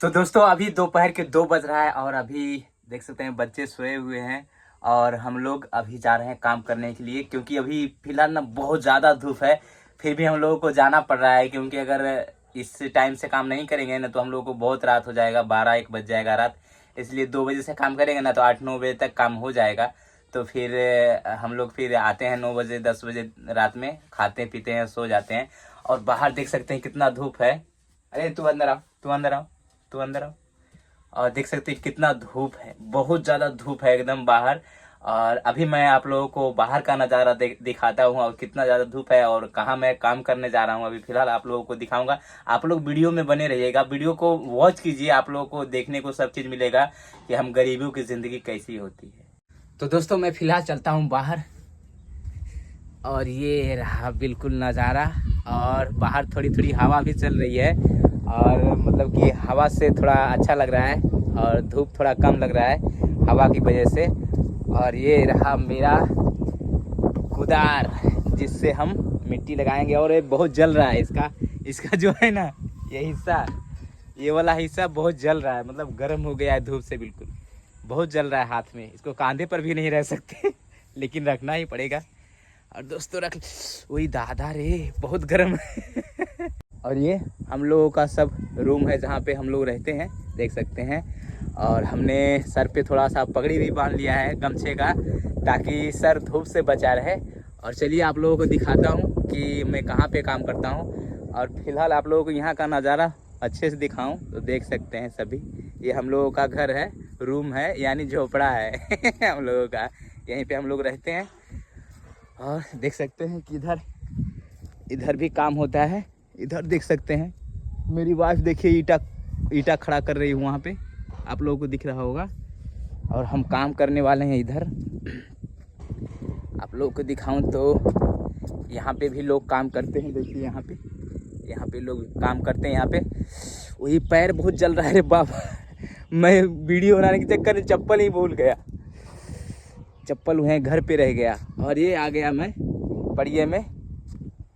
तो दोस्तों अभी दोपहर के 2 बज रहा है और अभी देख सकते हैं बच्चे सोए हुए हैं और हम लोग अभी जा रहे हैं काम करने के लिए, क्योंकि अभी फिलहाल ना बहुत ज़्यादा धूप है। फिर भी हम लोगों को जाना पड़ रहा है, क्योंकि अगर इस टाइम से काम नहीं करेंगे ना तो हम लोगों को बहुत रात हो जाएगा, 12-1 बज जाएगा रात। इसलिए 2 बजे से काम करेंगे ना तो 8-9 बजे तक काम हो जाएगा। तो फिर हम लोग फिर आते हैं 9 बजे 10 बजे रात में, खाते पीते हैं, सो जाते हैं। और बाहर देख सकते हैं कितना धूप है। अरे तू अंदर आओ, तू अंदर आओ, तू अंदर आओ। और देख सकते हैं कितना धूप है, बहुत ज़्यादा धूप है एकदम बाहर। और अभी मैं आप लोगों को बाहर का नज़ारा दिखाता हूँ और कितना ज़्यादा धूप है और कहाँ मैं काम करने जा रहा हूँ। अभी फिलहाल आप लोगों को दिखाऊंगा। आप लोग वीडियो में बने रहिएगा, वीडियो को वॉच कीजिए, आप लोगों को देखने को सब चीज़ मिलेगा कि हम गरीबों की ज़िंदगी कैसी होती है। तो दोस्तों मैं फिलहाल चलता हूँ बाहर और ये रहा बिल्कुल नज़ारा। और बाहर थोड़ी थोड़ी हवा भी चल रही है और मतलब कि हवा से थोड़ा अच्छा लग रहा है और धूप थोड़ा कम लग रहा है हवा की वजह से। और ये रहा मेरा कुदार जिससे हम मिट्टी लगाएंगे। और ये बहुत जल रहा है, इसका जो है ना ये हिस्सा, ये वाला हिस्सा बहुत जल रहा है, मतलब गर्म हो गया है धूप से, बिल्कुल बहुत जल रहा है हाथ में। इसको कांधे पर भी नहीं रह सकते लेकिन रखना ही पड़ेगा। और दोस्तों रख, वही दादा रे बहुत गर्म है और ये हम लोगों का सब रूम है जहाँ पे हम लोग रहते हैं, देख सकते हैं। और हमने सर पे थोड़ा सा पगड़ी भी बांध लिया है गमछे का, ताकि सर धूप से बचा रहे। और चलिए आप लोगों को दिखाता हूँ कि मैं कहाँ पे काम करता हूँ। और फिलहाल आप लोगों को यहाँ का नज़ारा अच्छे से दिखाऊं तो देख सकते हैं सभी। ये हम लोगों का घर है, रूम है, यानी झोपड़ा है हम लोगों का, यहीं पे हम लोग रहते हैं। और देख सकते हैं कि इधर भी काम होता है। इधर देख सकते हैं मेरी वाइफ, देखिए ईटा खड़ा कर रही है वहाँ पे, आप लोगों को दिख रहा होगा। और हम काम करने वाले हैं इधर। आप लोगों को दिखाऊं तो यहाँ पे भी लोग काम करते हैं, देखिए यहाँ पे लोग काम करते हैं। यहाँ पे वही पैर बहुत जल रहा है रे बाबा मैं वीडियो बनाने के चक्कर में चप्पल ही भूल गया, चप्पल वहीं घर पे रह गया। और ये आ गया मैं पड़िए में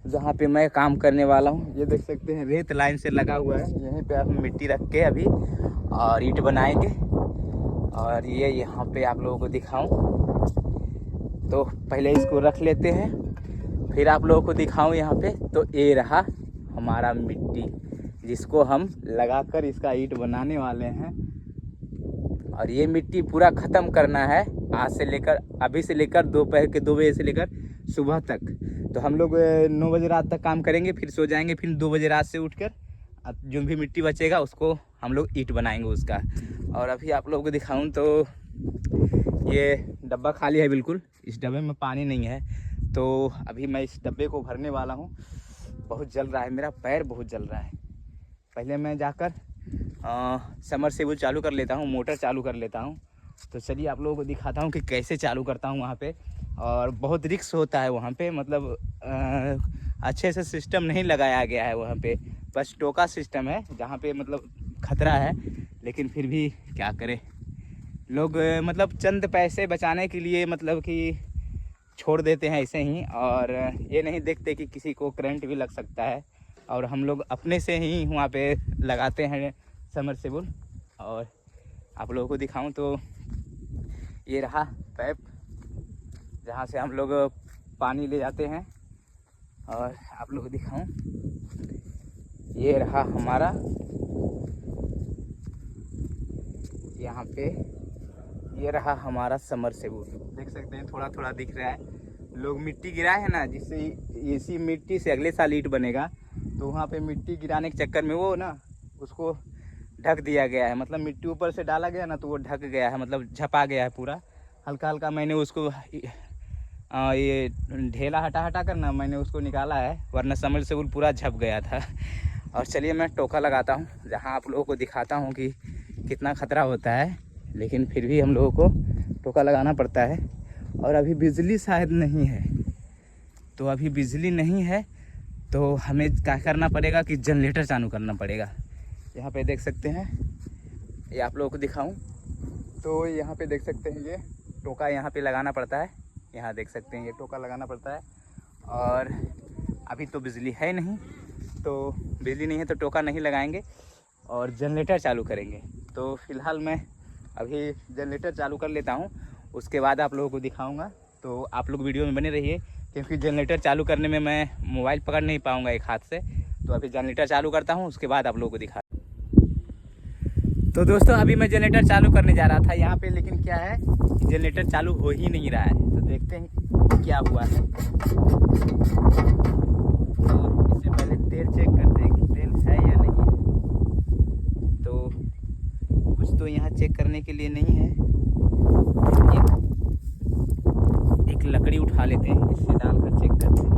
जहाँ पे मैं काम करने वाला हूँ। ये देख सकते हैं रेत लाइन से लगा हुआ है, यहीं पे हम मिट्टी रख के अभी और ईंट बनाएंगे। और ये यहाँ पे आप लोगों को दिखाऊं तो पहले इसको रख लेते हैं, फिर आप लोगों को दिखाऊं यहाँ पे। तो ये रहा हमारा मिट्टी जिसको हम लगाकर इसका ईंट बनाने वाले हैं। और ये मिट्टी पूरा ख़त्म करना है आज से लेकर, अभी से लेकर दोपहर के 2 बजे से लेकर सुबह तक। तो हम लोग 9 बजे रात तक काम करेंगे, फिर सो जाएंगे, फिर 2 बजे रात से उठकर जो भी मिट्टी बचेगा उसको हम लोग ईंट बनाएंगे उसका। और अभी आप लोगों को दिखाऊं तो ये डब्बा खाली है बिल्कुल, इस डब्बे में पानी नहीं है। तो अभी मैं इस डब्बे को भरने वाला हूँ। बहुत जल रहा है, मेरा पैर बहुत जल रहा है। पहले मैं जाकर समरसेबुल चालू कर लेता हूँ, मोटर चालू कर लेता हूँ। तो चलिए आप लोगों को दिखाता हूँ कि कैसे चालू करता हूँ वहाँ पे। और बहुत रिस्क होता है वहाँ पे, मतलब अच्छे से सिस्टम नहीं लगाया गया है वहाँ पे, बस टोका सिस्टम है जहाँ पे मतलब खतरा है। लेकिन फिर भी क्या करें, लोग मतलब चंद पैसे बचाने के लिए मतलब कि छोड़ देते हैं ऐसे ही, और ये नहीं देखते कि किसी को करंट भी लग सकता है। और हम लोग अपने से ही वहाँ पे लगाते हैं समरसेबुल। और आप लोगों को दिखाऊं तो ये रहा पाइप जहाँ से हम लोग पानी ले जाते हैं। और आप लोगों को दिखाऊं, ये रहा हमारा यहाँ पे, ये रहा हमारा समरसेबुल, देख सकते हैं थोड़ा थोड़ा दिख रहा है। लोग मिट्टी गिराए हैं ना, जिससे इसी मिट्टी से अगले साल ईंट बनेगा। तो वहाँ पे मिट्टी गिराने के चक्कर में वो ना उसको ढक दिया गया है, मतलब मिट्टी ऊपर से डाला गया ना तो वो ढक गया है, मतलब झपा गया है पूरा। हल्का हल्का मैंने उसको ये ढेला हटा हटा कर ना मैंने उसको निकाला है, वरना समरसेबुल पूरा झप गया था। और चलिए मैं टोका लगाता हूँ, जहाँ आप लोगों को दिखाता हूँ कि कितना ख़तरा होता है, लेकिन फिर भी हम लोगों को टोका लगाना पड़ता है। और अभी बिजली शायद नहीं है, तो अभी बिजली नहीं है तो हमें क्या करना पड़ेगा कि जनरेटर चालू करना पड़ेगा। यहाँ पे देख सकते हैं, ये आप लोगों को दिखाऊं तो यहाँ पे देख सकते हैं ये टोका यहाँ पे लगाना पड़ता है। यहाँ देख सकते हैं ये टोका लगाना पड़ता है। और अभी तो बिजली है नहीं, तो बिजली नहीं है तो टोका नहीं लगाएंगे। और जनरेटर चालू करेंगे। तो फिलहाल मैं अभी जनरेटर चालू कर लेता हूँ, उसके बाद आप लोगों को दिखाऊंगा। तो आप लोग वीडियो में बने रहिए, क्योंकि जनरेटर चालू करने में मैं मोबाइल पकड़ नहीं पाऊँगा एक हाथ से। तो अभी जनरेटर चालू करता हूँ, उसके बाद आप लोगों को दिखा। तो दोस्तों अभी मैं जनरेटर चालू करने जा रहा था यहाँ पे, लेकिन क्या है जनरेटर चालू हो ही नहीं रहा है। तो देखते हैं क्या हुआ है। तो इससे पहले तेल चेक करते हैं कि तेल है या नहीं है। तो कुछ तो यहाँ चेक करने के लिए नहीं है। एक लकड़ी उठा लेते हैं, इससे डालकर चेक करते हैं।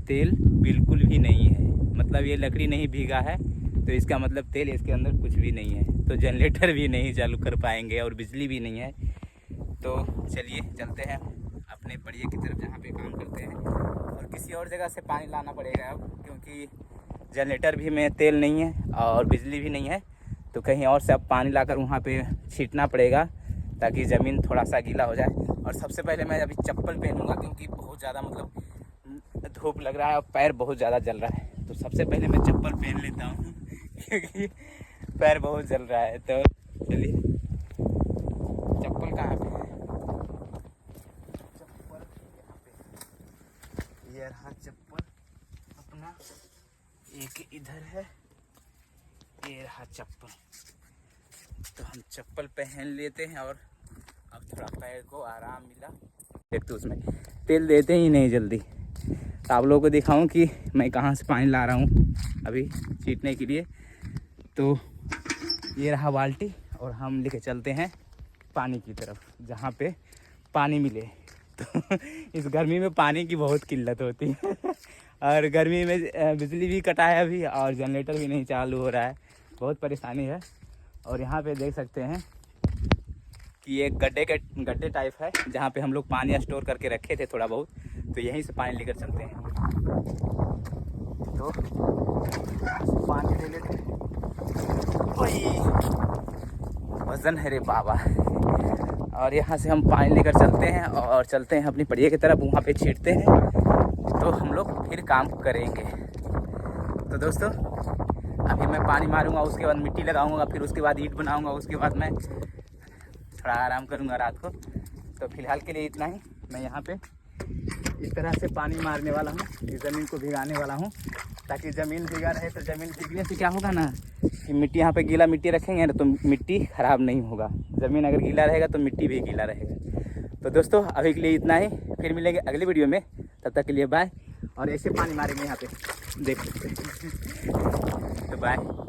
तेल बिल्कुल भी नहीं है, मतलब ये लकड़ी नहीं भीगा है, तो इसका मतलब तेल इसके अंदर कुछ भी नहीं है। तो जनरेटर भी नहीं चालू कर पाएंगे और बिजली भी नहीं है। तो चलिए चलते हैं अपने बढ़िया की तरफ जहाँ पे काम करते हैं, और किसी और जगह से पानी लाना पड़ेगा अब, क्योंकि जनरेटर भी में तेल नहीं है और बिजली भी नहीं है। तो कहीं और से अब पानी लाकर वहाँ पे छींटना पड़ेगा, ताकि ज़मीन थोड़ा सा गीला हो जाए। और सबसे पहले मैं अभी चप्पल पहनूँगा, क्योंकि बहुत ज़्यादा मतलब धूप लग रहा है और पैर बहुत ज़्यादा जल रहा है। तो सबसे पहले मैं चप्पल पहन लेता हूँ, क्योंकि पैर बहुत जल रहा है। तो चलिए, चप्पल कहाँ पे है? चप्पल यहाँ पे, ये रहा चप्पल अपना, एक इधर है, ये रहा चप्पल। तो हम चप्पल पहन लेते हैं, और अब थोड़ा पैर को आराम मिला। एक तो उसमें तेल देते ही नहीं जल्दी। तो आप लोगों को दिखाऊं कि मैं कहाँ से पानी ला रहा हूँ अभी छींटने के लिए। तो ये रहा बाल्टी, और हम लेके चलते हैं पानी की तरफ, जहाँ पे पानी मिले। तो इस गर्मी में पानी की बहुत किल्लत होती है और गर्मी में बिजली भी कटा है अभी, और जनरेटर भी नहीं चालू हो रहा है, बहुत परेशानी है। और यहाँ पे देख सकते हैं कि ये गड्ढे टाइप है, जहाँ पे हम लोग पानी स्टोर करके रखे थे थोड़ा बहुत। तो यहीं से पानी लेकर चलते हैं। तो पानी ले लेते हैं। वजन है रे बाबा। और यहाँ से हम पानी लेकर चलते हैं, और चलते हैं अपनी पड़िया की तरफ, वहाँ पे छींटते हैं। तो हम लोग फिर काम करेंगे। तो दोस्तों अभी मैं पानी मारूंगा, उसके बाद मिट्टी लगाऊंगा, फिर उसके बाद ईंट बनाऊंगा, उसके बाद मैं थोड़ा आराम करूंगा रात को। तो फिलहाल के लिए इतना ही। मैं यहाँ पे इस तरह से पानी मारने वाला हूँ, इस ज़मीन को भिगाने वाला हूँ, ताकि ज़मीन भीगा रहे। तो ज़मीन भीगने से क्या होगा ना कि मिट्टी, यहाँ पे गीला मिट्टी रखेंगे ना तो मिट्टी ख़राब नहीं होगा। ज़मीन अगर गीला रहेगा तो मिट्टी भी गीला रहेगा। तो दोस्तों अभी के लिए इतना ही, फिर मिलेंगे अगली वीडियो में। तब तक के लिए बाय। और ऐसे पानी मारेंगे यहाँ पे, देख सकते हैं। तो बाय।